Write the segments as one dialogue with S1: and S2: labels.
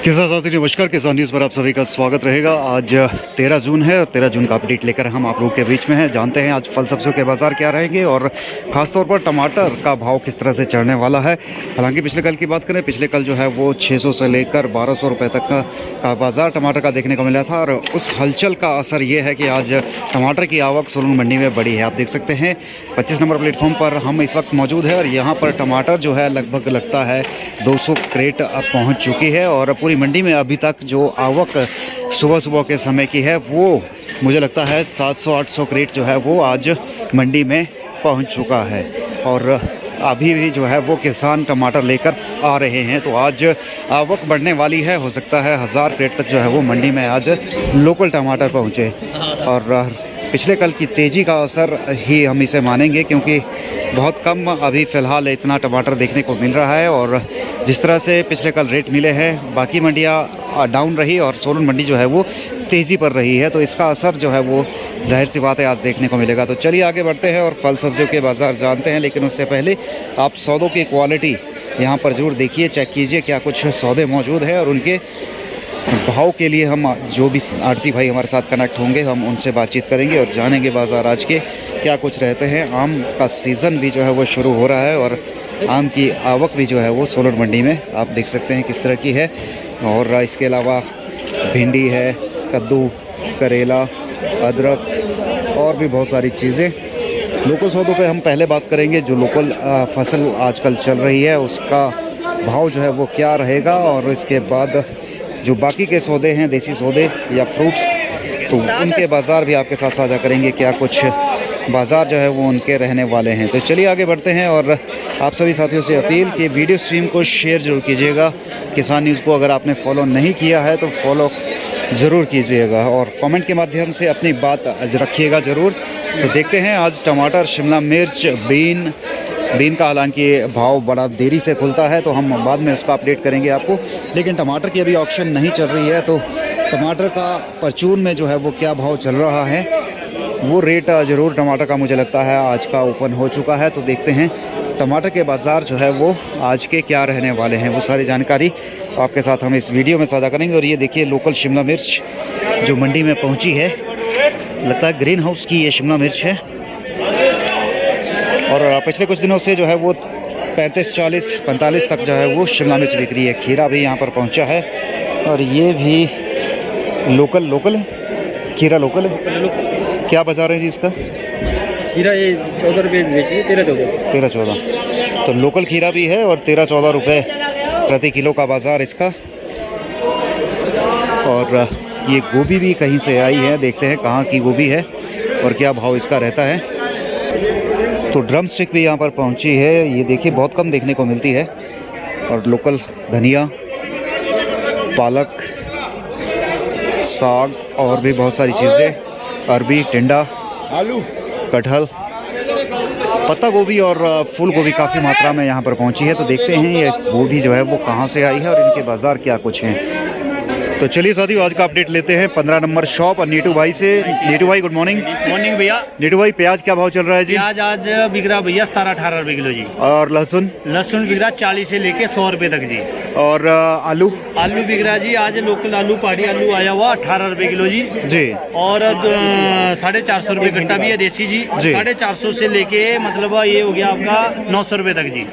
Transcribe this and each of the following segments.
S1: किसान साथी नमस्कार, किसान न्यूज़ पर आप सभी का स्वागत रहेगा। आज 13 जून है और 13 जून का अपडेट लेकर हम आप लोगों के बीच में हैं। जानते हैं आज फल सब्जियों के बाज़ार क्या रहेंगे और ख़ासतौर पर टमाटर का भाव किस तरह से चढ़ने वाला है। हालांकि पिछले कल की बात करें, पिछले कल जो है वो 600 से लेकर 1200 रुपये तक का बाज़ार टमाटर का देखने को मिला था और उस हलचल का असर ये है कि आज टमाटर की आवक सोलन मंडी में बढ़ी है। आप देख सकते हैं 25 नंबर प्लेटफॉर्म पर हम इस वक्त मौजूद है और यहाँ पर टमाटर जो है लगभग लगता है 200 क्रेट अब पहुँच चुकी है और पूरी मंडी में अभी तक जो आवक सुबह सुबह के समय की है वो मुझे लगता है 700-800 क्रेट जो है वो आज मंडी में पहुंच चुका है और अभी भी जो है वो किसान टमाटर लेकर आ रहे हैं। तो आज आवक बढ़ने वाली है, हो सकता है 1000 क्रेट तक जो है वो मंडी में आज लोकल टमाटर पहुँचे और पिछले कल की तेज़ी का असर ही हम इसे मानेंगे, क्योंकि बहुत कम अभी फ़िलहाल इतना टमाटर देखने को मिल रहा है और जिस तरह से पिछले कल रेट मिले हैं, बाकी मंडियाँ डाउन रही और सोलन मंडी जो है वो तेज़ी पर रही है, तो इसका असर जो है वो जाहिर सी बात है आज देखने को मिलेगा। तो चलिए आगे बढ़ते हैं और फल सब्जियों के बाज़ार जानते हैं, लेकिन उससे पहले आप सौदों की क्वालिटी यहाँ पर ज़रूर देखिए, चेक कीजिए क्या कुछ सौदे मौजूद हैं और उनके भाव के लिए हम जो भी आड़ती भाई हमारे साथ कनेक्ट होंगे हम उनसे बातचीत करेंगे और जानेंगे बाज़ार आज के क्या कुछ रहते हैं। आम का सीज़न भी जो है वो शुरू हो रहा है और आम की आवक भी जो है वो सोलन मंडी में आप देख सकते हैं किस तरह की है। और इसके अलावा भिंडी है, कद्दू, करेला, अदरक और भी बहुत सारी चीज़ें। लोकल सौदों पे हम पहले बात करेंगे, जो लोकल फसल आजकल चल रही है उसका भाव जो है वो क्या रहेगा और इसके बाद जो बाकी के सौदे हैं, देसी सौदे या फ्रूट्स, तो उनके बाज़ार भी आपके साथ साझा करेंगे, क्या कुछ बाज़ार जो है वो उनके रहने वाले हैं। तो चलिए आगे बढ़ते हैं और आप सभी साथियों से अपील कि वीडियो स्ट्रीम को शेयर ज़रूर कीजिएगा। किसान न्यूज़ को अगर आपने फॉलो नहीं किया है तो फॉलो ज़रूर कीजिएगा और कमेंट के माध्यम से अपनी बात रखिएगा ज़रूर। तो देखते हैं आज टमाटर, शिमला मिर्च, बीन का हालांकि भाव बड़ा देरी से खुलता है तो हम बाद में उसका अपडेट करेंगे आपको, लेकिन टमाटर की अभी ऑक्शन नहीं चल रही है। तो टमाटर का परचून में जो है वो क्या भाव चल रहा है वो रेट ज़रूर टमाटर का मुझे लगता है आज का ओपन हो चुका है। तो देखते हैं टमाटर के बाज़ार जो है वो आज के क्या रहने वाले हैं, वो सारी जानकारी आपके साथ हम इस वीडियो में साझा करेंगे। और ये देखिए लोकल शिमला मिर्च जो मंडी में पहुंची है, लगता है ग्रीन हाउस की ये शिमला मिर्च है और पिछले कुछ दिनों से जो है वो 35, 40, 45 तक जो है वो शिमला मिर्च बिक रही है। खीरा भी यहाँ पर पहुँचा है और ये भी लोकल है, खीरा लोकल है। क्या बाजार है जी इसका?
S2: खीरा ये 14 रुपये बेची है, 13-14।
S1: तो लोकल खीरा भी है और 13-14 रुपये प्रति किलो का बाज़ार इसका। और ये गोभी भी कहीं से आई है, देखते हैं कहाँ की गोभी है और क्या भाव इसका रहता है। तो ड्रम स्टिक भी यहाँ पर पहुँची है, ये देखिए बहुत कम देखने को मिलती है। और लोकल धनिया, पालक, साग और भी बहुत सारी चीज़ें, अरबी, टिंडा, आलू, कटहल, पत्ता गोभी और फूल गोभी काफ़ी मात्रा में यहाँ पर पहुँची है। तो देखते हैं ये गोभी जो है वो कहाँ से आई है और इनके बाज़ार क्या कुछ हैं। तो चलिए साथियों आज का अपडेट लेते हैं 15 नंबर शॉप और नीटू भाई से। नीटू भाई गुड मॉर्निंग।
S2: मॉर्निंग भैया।
S1: नीटू भाई प्याज क्या भाव चल रहा है जी?
S2: प्याज आज बिक रहा भैया 17-18 रुपये किलो जी।
S1: और लहसुन?
S2: लहसुन बिक रहा 40 से लेके 100 रुपये तक जी।
S1: और आलू?
S2: आलू बिक रहा जी आज लोकल आलू, पहाड़ी आलू आया हुआ 18 रुपये किलो जी। और 450 रुपये कट्टा भी है देसी जी। 450 से लेके मतलब ये हो गया आपका 900 रुपये तक जी।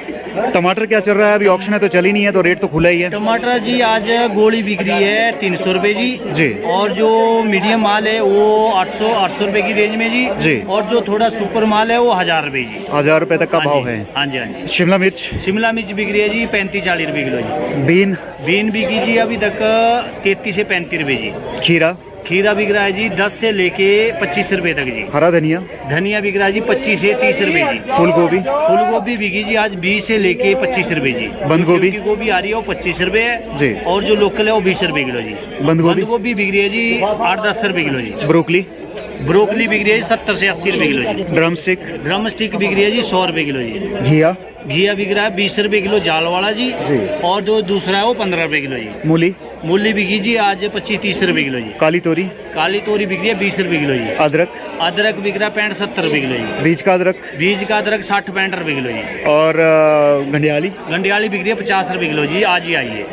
S1: टमाटर क्या चल रहा है? अभी ऑक्शन है तो चली नहीं है तो रेट तो खुला ही है।
S2: टमाटर जी आज गोली बिक रही है 300 रुपये जी। और जो मीडियम माल है वो 800 रुपये की रेंज में जी। और जो थोड़ा सुपर माल है वो 1000 रुपये जी।
S1: 1000 रुपये तक का भाव है।
S2: हाँ जी, हाँ जी।
S1: शिमला मिर्च? शिमला
S2: मिर्च बिक रही है जी 35-40 रुपये किलो जी।
S1: बीन
S2: बिकी जी अभी तक 33 से 35 रुपये जी। खीरा बिक रहा है जी 10 से लेके 25 रुपये तक जी।
S1: हरा धनिया?
S2: धनिया बिक रहा है जी 25 से 30 रुपये जी।
S1: फूल गोभी
S2: बिकी जी आज 20 से लेके 25 रुपये जी।
S1: बंद गोभी?
S2: गोभी आ रही है वो 25 रुपये है जी। और जो लोकल है वो 20 रुपये किलो जी। बंद गोभी बिक रही है जी 8-10 रुपये किलो जी। ब्रोकली बिक रही है 70 से 80 रुपये किलो जी। ड्रम स्टिक बिक रही है जी 100 रुपये किलो जी। घिया बिक रहा है 20 रुपए किलो जाल वाला जी। और जो दूसरा है वो 15 रुपए किलो जी।
S1: मूली
S2: मूली बिकी जी आज 25-30 रुपए किलो जी।
S1: काली तोरी
S2: काली बिक रही है 20 रुपए किलो जी।
S1: अदरक
S2: अदरक बिक रहा है 65-70 रुपए किलो जी।
S1: बीज का अदरक
S2: 60-65 रुपए किलो जी।
S1: और घंडियाली
S2: बिक रही है 50 रुपए किलो जी, आज ही आई है।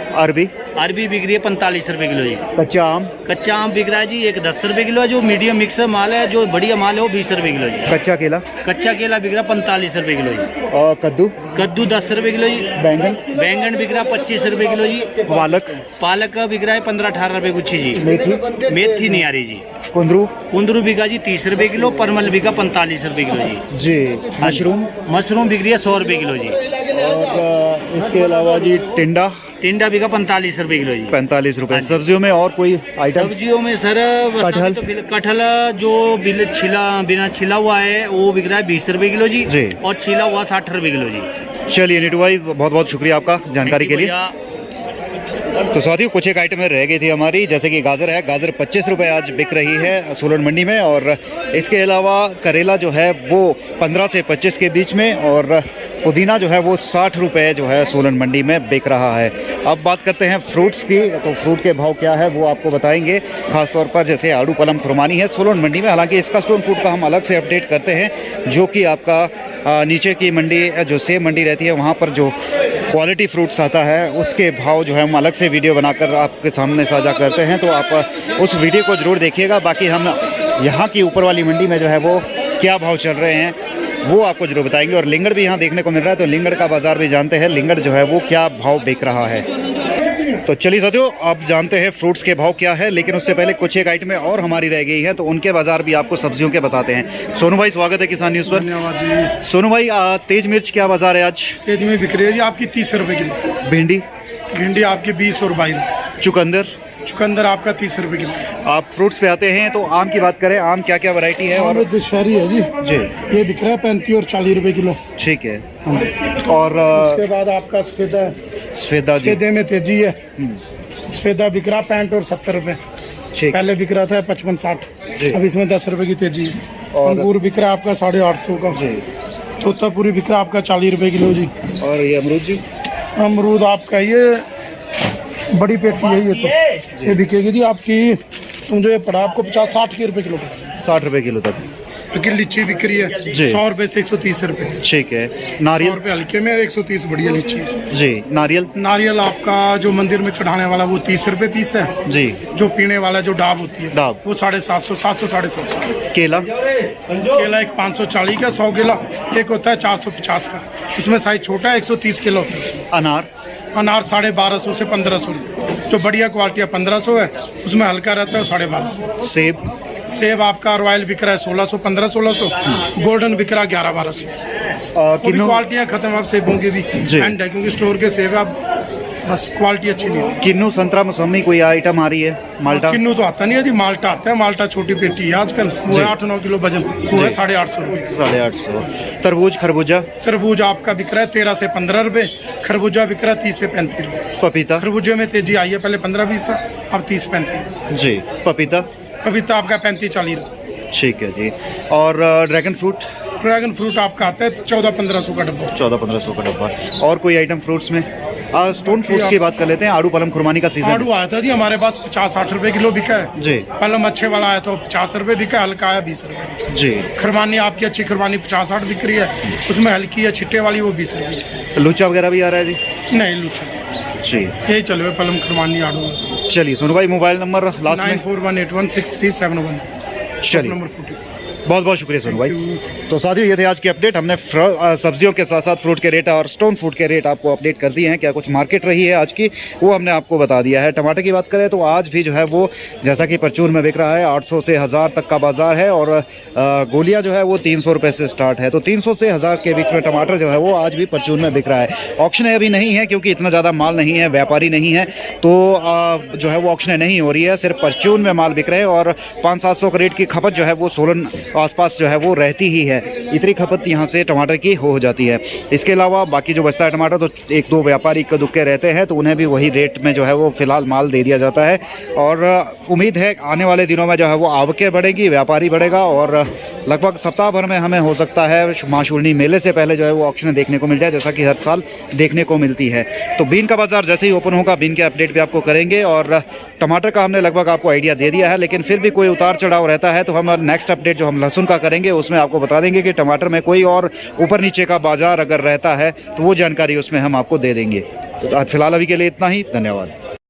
S2: अरबी बिक रही है 45 रुपए किलो जी। कच्चा आम बिक रहा है जी 10 रुपए किलो है। जो मीडियम मिक्स माल है, जो बढ़िया माल है वो 20 रुपए किलो जी।
S1: कच्चा केला
S2: बिक रहा है 45 रुपए किलो जी।
S1: और कद्दू 10
S2: रुपए किलो जी। बैंगन बिक रहा है 25 रुपए किलो जी। पालक बिक रहा है 15-18 रुपए गुच्छी जी। मेथी नहीं आ रही जी। कुंदरू बिका जी 30 रुपए किलो। परमल बिका 45 रुपए किलो जी। मशरूम बिक रही है 100 रुपए किलो जी।
S1: और इसके अलावा जी
S2: टिंडा बिका 45 रुपए किलो जी।
S1: 45 रुपए। सब्जियों में और कोई आइटम?
S2: सब्जियों में सर कटहल जो बिना छिला हुआ है वो बिक रहा है 20 रुपए किलो जी। और छिला हुआ 60 रुपए किलो जी।
S1: चलिए नीटू भाई, बहुत बहुत शुक्रिया आपका जानकारी के लिए। तो साथियों, कुछ एक आइटम रह गई थी हमारी, जैसे कि गाजर है। गाजर 25 रुपये आज बिक रही है सोलन मंडी में। और इसके अलावा करेला जो है वो 15 से 25 के बीच में। और पुदीना जो है वो 60 रुपये जो है सोलन मंडी में बिक रहा है। अब बात करते हैं फ्रूट्स की। तो फ्रूट के भाव क्या है वो आपको बताएंगे, खासतौर पर जैसे आड़ू पलम खुरमानी है सोलन मंडी में। हालांकि इसका स्टोन फूड का हम अलग से अपडेट करते हैं, जो कि आपका नीचे की मंडी जो सेब मंडी रहती है वहाँ पर जो क्वालिटी फ्रूट्स आता है उसके भाव जो है हम अलग से वीडियो बनाकर आपके सामने साझा करते हैं। तो आप उस वीडियो को ज़रूर देखिएगा। बाकी हम यहाँ की ऊपर वाली मंडी में जो है वो क्या भाव चल रहे हैं वो आपको जरूर बताएंगे। और लिंगड़ भी यहाँ देखने को मिल रहा है, तो लिंगड़ का बाज़ार भी जानते हैं, लिंगड़ जो है वो क्या भाव बिक रहा है। तो चलिए साथियों, अब जानते हैं फ्रूट्स के भाव क्या है। लेकिन उससे पहले कुछ एक आइटमें और हमारी रह गई है, तो उनके बाजार भी आपको सब्जियों के बताते हैं। सोनू भाई, स्वागत है किसान न्यूज़ पर।
S3: धन्यवाद जी।
S1: सोनू भाई, तेज मिर्च क्या बाजार है आज?
S3: तेज में बिक रही है जी आपकी 30 रुपए किलो। भिंडी आपकी 20 और 22 रुपये। चुकंदर आपका 30 रुपए किलो।
S1: आप फ्रूट्स पे आते हैं तो आम की बात करें, आम क्या क्या वैरायटी है?
S3: और दशहरी है जी। ये बिक रहा है 35 और 40 रुपए किलो।
S1: ठीक है। और
S3: उसके बाद आपका सफेदा में तेजी है। सफेदा बिक रहा 65 और 70 रुपए। पहले बिक रहा था 55-60, अब इसमें 10 रुपए की तेजी। अंगूर बिक रहा है आपका 850 का। तोतापुरी बिक रहा है आपका 40 रुपए किलो जी।
S1: और ये अमरूद जी?
S3: अमरूद आपका ये बड़ी पेटी है, ये बिकेगी जी आपकी, समझो ये पड़ा आपको 50-60 के रुपए किलो।
S1: 60 रुपए किलो तक।
S3: लेकिन लीची बिक रही है 100 रुपए से 130 रुपए।
S1: ठीक है। नारियल?
S3: 100 रुपए हल्के में, 130 बढ़िया लीची
S1: जी। नारियल
S3: आपका जो मंदिर में चढ़ाने वाला वो 30 रुपए पीस है जी। जो पीने वाला जो डाब होती है वो 750, 700, 750।
S1: केला
S3: एक 540 का 100 केला। एक होता है 450 का, उसमें साइज छोटा है, 130 किलो होता है। अनार 1250 से 1500 रुपये। जो बढ़िया क्वालिटी है 1500 है, उसमें हल्का रहता है 1250। सेब आपका रॉयल बिक रहा है 1600, 1500-1600। गोल्डन बिक रहा है 1100-1200। क्वालिटियाँ खत्म अब सेबों की भी एंड है, क्योंकि स्टोर के सेब अब बस क्वालिटी अच्छी नहीं है।
S1: किन्नू, संतरा, मौसमी कोई आइटम आ रही है? माल्टा?
S3: किन्नू तो आता नहीं है जी, माल्टा आता है। माल्टा छोटी पेटी है आजकल, वो है 8-9 किलो वजन, वो है 850 रुपये।
S1: 850। तरबूज आपका बिक रहा है 13 से 15 रुपये। खरबूजा बिक रहा है 30 से 35 रुपये। पपीता?
S3: खरबूजे में तेजी आई है, पहले 15-20 था, अब 30-35
S1: जी। पपीता
S3: आपका 35-40 रुपये।
S1: ठीक है जी। और ड्रैगन फ्रूट आपका आता है 1400-1500 का डब्बा। 1400-1500 का डब्बा। और कोई आइटम फ्रूट्स में? स्टोन फ्रूट्स की बात कर लेते हैं। आड़ू पलम खुरमानी का सीजन।
S3: आड़ू आया था जी हमारे पास 50-60 रुपए किलो बिका है जी। पलम अच्छे वाला आया तो 50 रुपए बिका, हल्का आया 20 रुपए जी। खुरमानी आपकी अच्छी खुरमानी 50-60 बिक रही है, उसमें हल्की है छिट्टे वाली वो 20 रुपए।
S1: लूचा वगैरह भी आ रहा है जी?
S3: नहीं, लूचा
S1: जी,
S3: यही चलो है पलम खुरमानी आड़ू।
S1: चलिए सोनू भाई, मोबाइल नंबर लास्ट में
S3: 94181637
S1: चलिए।
S3: नंबर।
S1: बहुत बहुत शुक्रिया सोनू भाई। तो साथियों, ये थे आज की अपडेट। हमने सब्जियों के साथ साथ फ्रूट के रेट और स्टोन फूड के रेट आपको अपडेट कर दिए हैं। क्या कुछ मार्केट रही है आज की वो हमने आपको बता दिया है। टमाटर की बात करें तो आज भी जो है वो जैसा कि परचून में बिक रहा है 800 से 1000 तक का बाजार है। और गोलियां जो है वो 300 रुपये से स्टार्ट है। तो 300 से 1000 के बीच में टमाटर जो है वो आज भी परचून में बिक रहा है। ऑक्शनें अभी नहीं है क्योंकि इतना ज़्यादा माल नहीं है, व्यापारी नहीं है, तो जो है वो ऑक्शनें नहीं हो रही है, सिर्फ परचून में माल बिक रहे हैं। और 500-700 का रेट की खपत जो है वो सोलन आसपास जो है वो रहती ही है। इतनी खपत यहाँ से टमाटर की हो जाती है। इसके अलावा बाकी जो बचता है टमाटर तो एक दो व्यापारी इक्के दुक्के रहते हैं, तो उन्हें भी वही रेट में जो है वो फिलहाल माल दे दिया जाता है। और उम्मीद है आने वाले दिनों में जो है वो आवकें बढ़ेगी, व्यापारी बढ़ेगा और लगभग सप्ताह भर में हमें हो सकता है माशूरनी मेले से पहले जो है वो ऑक्शन देखने को मिल जाए, जैसा कि हर साल देखने को मिलती है। तो बीन का बाजार जैसे ही ओपन होगा बीन के अपडेट भी आपको करेंगे। और टमाटर का हमने लगभग आपको आइडिया दे दिया है, लेकिन फिर भी कोई उतार चढ़ाव रहता है तो हम नेक्स्ट अपडेट जो हम लहसुन का करेंगे उसमें आपको बता देंगे कि टमाटर में कोई और ऊपर नीचे का बाजार अगर रहता है तो वो जानकारी उसमें हम आपको दे देंगे। तो फिलहाल अभी के लिए इतना ही, धन्यवाद।